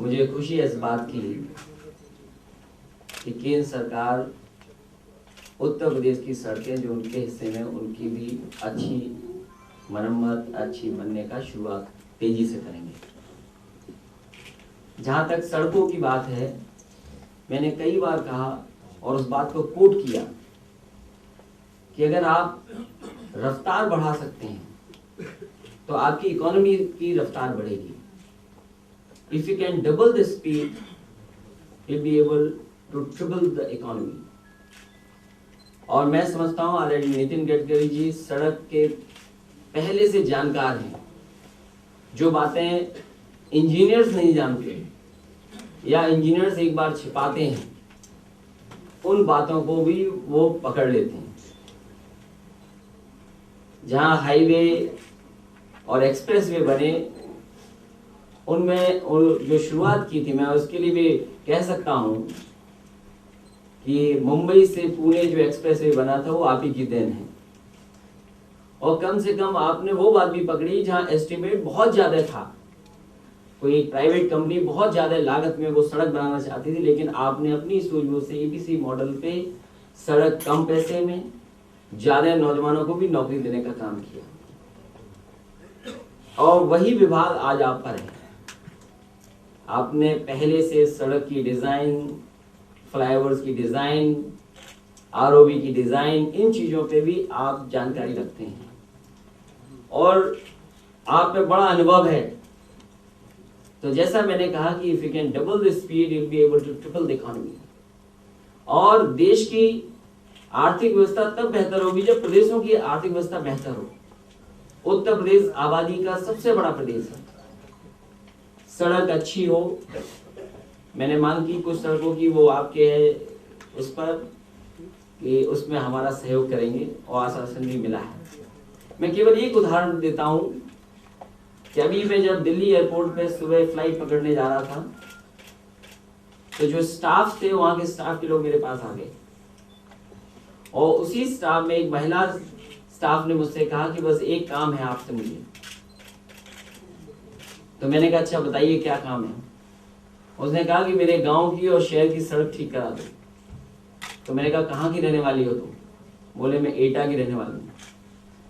मुझे खुशी है इस बात की कि केंद्र सरकार उत्तर प्रदेश की सड़कें जो उनके हिस्से में उनकी भी अच्छी मरम्मत अच्छी बनने का शुरुआत तेजी से करेंगे। जहाँ तक सड़कों की बात है, मैंने कई बार कहा और उस बात को कोट किया कि अगर आप रफ्तार बढ़ा सकते हैं तो आपकी इकोनॉमी की रफ्तार बढ़ेगी। If you can double the speed, you'll be able to triple the economy। और मैं समझता हूँ आदरणीय नितिन गडकरी जी सड़क के पहले से जानकार हैं। जो बातें इंजीनियर्स नहीं जानते या इंजीनियर्स एक बार छिपाते हैं, उन बातों को भी वो पकड़ लेते हैं। जहाँ हाईवे और एक्सप्रेसवे बने, उनमें जो शुरुआत की थी, मैं उसके लिए भी कह सकता हूँ कि मुंबई से पुणे जो एक्सप्रेसवे बना था वो आप ही की देन है। और कम से कम आपने वो बात भी पकड़ी जहाँ एस्टिमेट बहुत ज़्यादा था। कोई प्राइवेट कंपनी बहुत ज़्यादा लागत में वो सड़क बनाना चाहती थी, लेकिन आपने अपनी सूझबूझ से ईपीसी मॉडल पे सड़क कम पैसे में ज़्यादा नौजवानों को भी नौकरी देने का काम किया। और वही विभाग आज आप पर है। आपने पहले से सड़क की डिज़ाइन, फ्लाईओवर्स की डिज़ाइन, आरओबी की डिज़ाइन, इन चीज़ों पे भी आप जानकारी रखते हैं और आप पे बड़ा अनुभव है। तो जैसा मैंने कहा कि if you can double the speed you will be able to triple the economy. और देश की आर्थिक व्यवस्था तब बेहतर होगी जब प्रदेशों की आर्थिक व्यवस्था बेहतर हो। उत्तर प्रदेश आबादी का सबसे बड़ा प्रदेश है। सड़क अच्छी हो, मैंने मांग की कुछ सड़कों की, वो आपके है उस पर कि उसमें हमारा सहयोग करेंगे और आश्वासन भी मिला है। मैं केवल एक उदाहरण देता हूं कि अभी मैं जब दिल्ली एयरपोर्ट पे सुबह फ्लाइट पकड़ने जा रहा था तो जो स्टाफ थे, वहां के स्टाफ के लोग मेरे पास आ गए और उसी स्टाफ में एक महिला स्टाफ ने मुझसे कहा कि बस एक काम है आपसे मुझे। तो मैंने कहा अच्छा बताइए क्या काम है। उसने कहा कि मेरे गांव की और शहर की सड़क ठीक करा दो। तो मैंने कहा कहाँ की रहने वाली हो तुम? बोले मैं एटा की रहने वाली हूँ।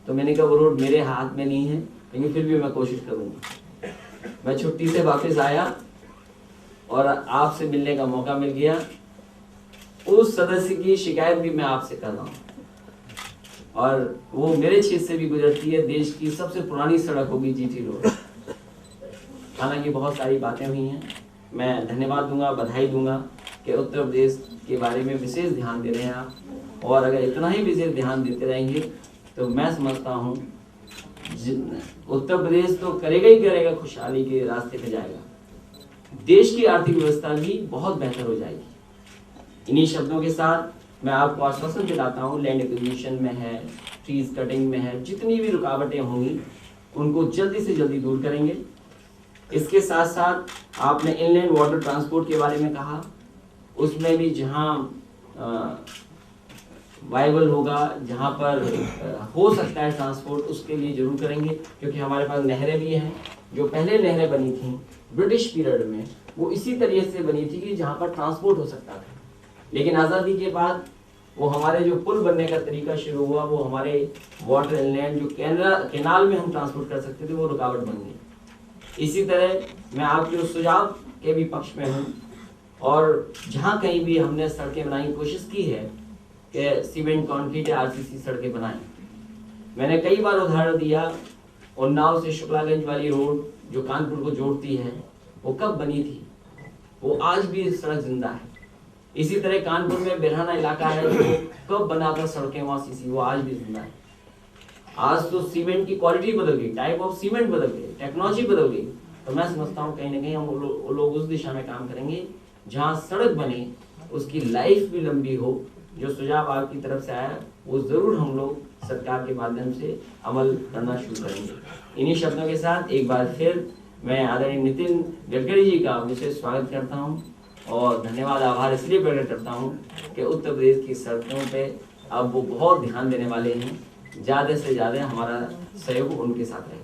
तो मैंने कहा वो रोड मेरे हाथ में नहीं है, लेकिन फिर भी मैं कोशिश करूँगा। मैं छुट्टी से वापस आया और आपसे मिलने का मौका मिल गया। उस सदस्य की शिकायत भी मैं आपसे कर रहा हूँ और वो मेरे क्षेत्र से भी गुजरती है। देश की सबसे पुरानी सड़क होगी जीटी रोड। हालांकि बहुत सारी बातें हुई हैं, मैं धन्यवाद दूंगा, बधाई दूंगा कि उत्तर प्रदेश के बारे में विशेष ध्यान दे रहे हैं आप। और अगर इतना ही विशेष ध्यान देते रहेंगे तो मैं समझता हूँ उत्तर प्रदेश तो करेगा ही करेगा, खुशहाली के रास्ते पे जाएगा। देश की आर्थिक व्यवस्था भी बहुत बेहतर हो जाएगी। इन्हीं शब्दों के साथ मैं आपको आश्वासन दिलाता हूँ, लैंड एक्विजिशन में है, ट्रीज कटिंग में है, जितनी भी रुकावटें होंगी उनको जल्दी से जल्दी दूर करेंगे। इसके साथ साथ आपने इनलैंड वाटर ट्रांसपोर्ट के बारे में कहा, उसमें भी जहाँ वायबल होगा, जहाँ पर हो सकता है ट्रांसपोर्ट, उसके लिए जरूर करेंगे। क्योंकि हमारे पास नहरें भी हैं। जो पहले नहरें बनी थी ब्रिटिश पीरियड में, वो इसी तरीके से बनी थी कि जहाँ पर ट्रांसपोर्ट हो सकता था। लेकिन आज़ादी के बाद वो हमारे जो पुल बनने का तरीका शुरू हुआ, वो हमारे वाटर इनलैंड जो कैनाल में हम ट्रांसपोर्ट कर सकते थे, वो रुकावट बन गई। इसी तरह मैं आपके उस सुझाव के भी पक्ष में हूँ और जहाँ कहीं भी हमने सड़कें बनाने की कोशिश की है कि सीमेंट कंक्रीट या आरसीसी सड़कें बनाएं। मैंने कई बार उदाहरण दिया, उन्नाव से शुक्लागंज वाली रोड जो कानपुर को जोड़ती है, वो कब बनी थी? वो आज भी सड़क जिंदा है। इसी तरह कानपुर में बिरहाना इलाका है जो कब बना था सड़कें वहाँ सीसी, वो आज भी जिंदा है। आज तो सीमेंट की क्वालिटी बदल गई, टाइप ऑफ सीमेंट बदल गई, टेक्नोलॉजी बदल गई। तो मैं समझता हूँ कहीं ना कहीं हम लोग उस दिशा में काम करेंगे जहाँ सड़क बने, उसकी लाइफ भी लंबी हो। जो सुझाव आपकी तरफ से आया वो जरूर हम लोग सरकार के माध्यम से अमल करना शुरू करेंगे। इन्हीं शब्दों के साथ एक बार फिर मैं आदरणीय नितिन गडकरी जी का विशेष स्वागत करता हूँ और धन्यवाद, आभार इसलिए प्रकट करता हूँ कि उत्तर प्रदेश की सड़कों पे अब वो बहुत ध्यान देने वाले हैं। ज़्यादा से ज़्यादा हमारा सहयोग उनके साथ रहेगा।